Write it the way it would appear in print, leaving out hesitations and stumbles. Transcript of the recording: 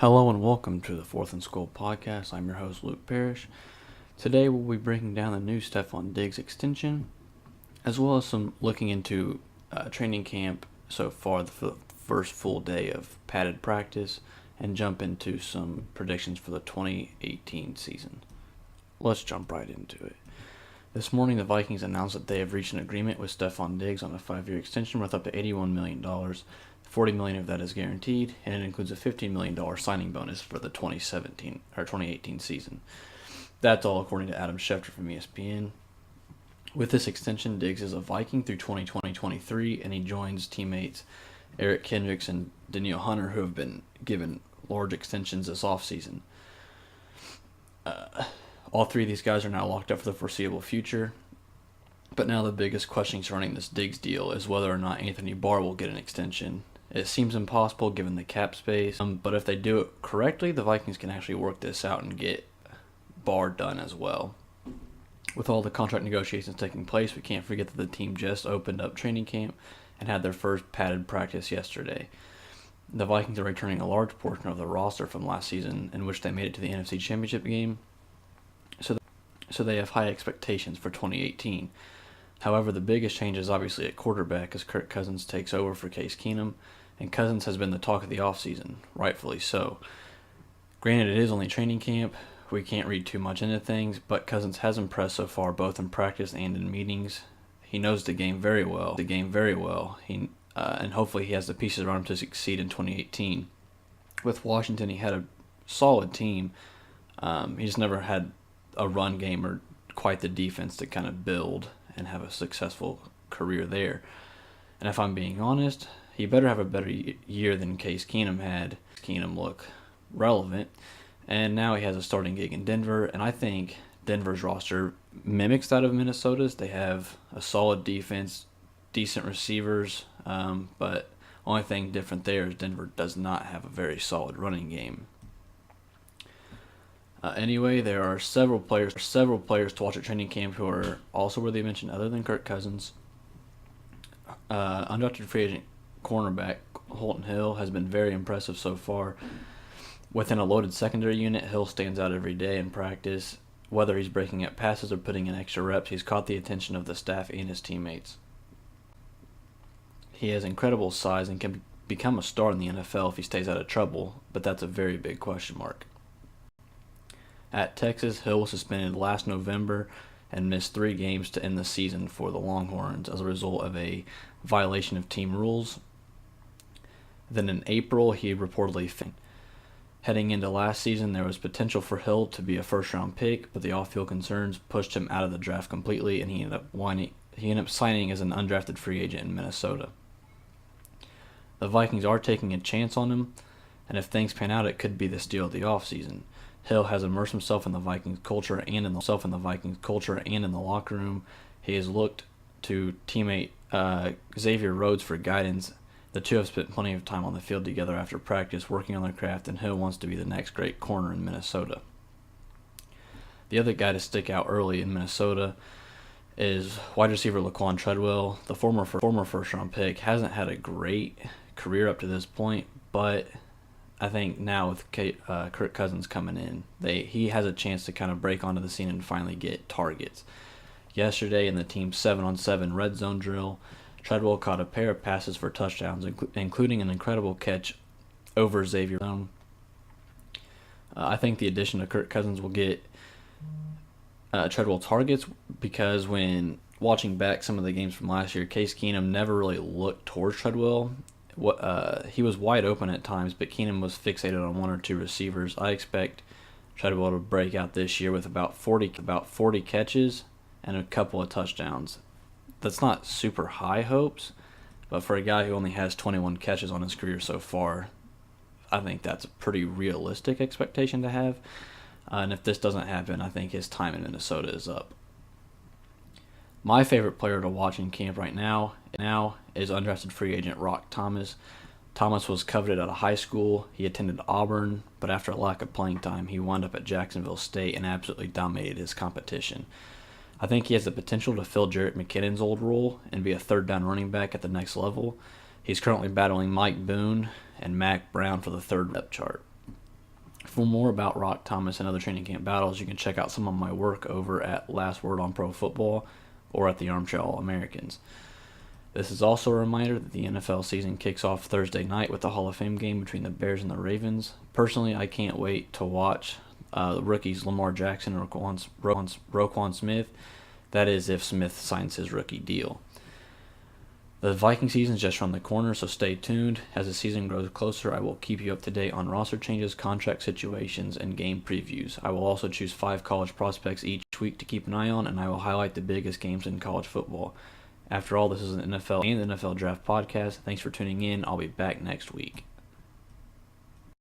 Hello and welcome to the Fourth and School podcast. I'm your host, Luke Parrish. Today we'll be breaking down the new Stephon Diggs extension, as well as some looking into training camp so far, the first full day of padded practice, and jump into some predictions for the 2018 season. Let's jump right into it. This morning, the Vikings announced that they have reached an agreement with Stephon Diggs on a 5-year extension worth up to $81 million. $40 million of that is guaranteed, and it includes a $15 million signing bonus for the 2018 season. That's all according to Adam Schefter from ESPN. With this extension, Diggs is a Viking through 2020-23, and he joins teammates Eric Kendricks and Danielle Hunter, who have been given large extensions this offseason. All three of these guys are now locked up for the foreseeable future. But now the biggest question surrounding this Diggs deal is whether or not Anthony Barr will get an extension. It seems impossible given the cap space, but if they do it correctly, the Vikings can actually work this out and get Barr done as well. With all the contract negotiations taking place, we can't forget that the team just opened up training camp and had their first padded practice yesterday. The Vikings are returning a large portion of the roster from last season, in which they made it to the NFC Championship game, so they have high expectations for 2018. However, the biggest change is obviously at quarterback as Kirk Cousins takes over for Case Keenum, and Cousins has been the talk of the offseason, rightfully so. Granted, it is only training camp. We can't read too much into things, but Cousins has impressed so far both in practice and in meetings. He knows the game very well. And hopefully he has the pieces around him to succeed in 2018. With Washington, he had a solid team. He just never had a run game or quite the defense to kind of build and have a successful career there. And if I'm being honest, he better have a better year than Case Keenum had. Keenum look relevant, and now he has a starting gig in Denver, and I think Denver's roster mimics that of Minnesota's. They have a solid defense, decent receivers, but only thing different there is Denver does not have a very solid running game. Anyway, there are several players to watch at training camp who are also worthy of mention other than Kirk Cousins. Undrafted free agent cornerback Holton Hill has been very impressive so far. Within a loaded secondary unit, Hill stands out every day in practice. Whether he's breaking up passes or putting in extra reps, he's caught the attention of the staff and his teammates. He has incredible size and can become a star in the NFL if he stays out of trouble, but that's a very big question mark. At Texas, Hill was suspended last November and missed 3 games to end the season for the Longhorns as a result of a violation of team rules. Then in April, he reportedly fainted. Heading into last season, there was potential for Hill to be a first-round pick, but the off-field concerns pushed him out of the draft completely, and he ended up signing as an undrafted free agent in Minnesota. The Vikings are taking a chance on him, and if things pan out, it could be the steal of the offseason. Hill has immersed himself in the Vikings culture and in the locker room. He has looked to teammate Xavier Rhodes for guidance. The two have spent plenty of time on the field together after practice, working on their craft, and Hill wants to be the next great corner in Minnesota. The other guy to stick out early in Minnesota is wide receiver Laquan Treadwell. The former first-round pick hasn't had a great career up to this point, but I think now with Kirk Cousins coming in, he has a chance to kind of break onto the scene and finally get targets. Yesterday in the team's 7-on-7 red zone drill, Treadwell caught a pair of passes for touchdowns, including an incredible catch over Xavier. I think the addition of Kirk Cousins will get Treadwell targets because when watching back some of the games from last year, Case Keenum never really looked towards Treadwell. He was wide open at times, but Keenum was fixated on 1 or 2 receivers. I expect Treadwell to break out this year with about 40 catches and a couple of touchdowns. That's not super high hopes, but for a guy who only has 21 catches on his career so far, I think that's a pretty realistic expectation to have. And if this doesn't happen, I think his time in Minnesota is up. My favorite player to watch in camp right now is undrafted free agent Rock Thomas. Thomas was coveted out of high school. He attended Auburn, but after a lack of playing time, he wound up at Jacksonville State and absolutely dominated his competition. I think he has the potential to fill Jarrett McKinnon's old role and be a third-down running back at the next level. He's currently battling Mike Boone and Mack Brown for the third depth chart. For more about Rock Thomas and other training camp battles, you can check out some of my work over at Last Word on Pro Football or at the Armchair All-Americans. This is also a reminder that the NFL season kicks off Thursday night with the Hall of Fame game between the Bears and the Ravens. Personally, I can't wait to watch the rookies Lamar Jackson and Roquan Smith. That is if Smith signs his rookie deal. The Viking season is just around the corner, so stay tuned. As the season grows closer, I will keep you up to date on roster changes, contract situations, and game previews. I will also choose 5 college prospects each week to keep an eye on, and I will highlight the biggest games in college football. After all, this is an NFL and NFL Draft podcast. Thanks for tuning in. I'll be back next week.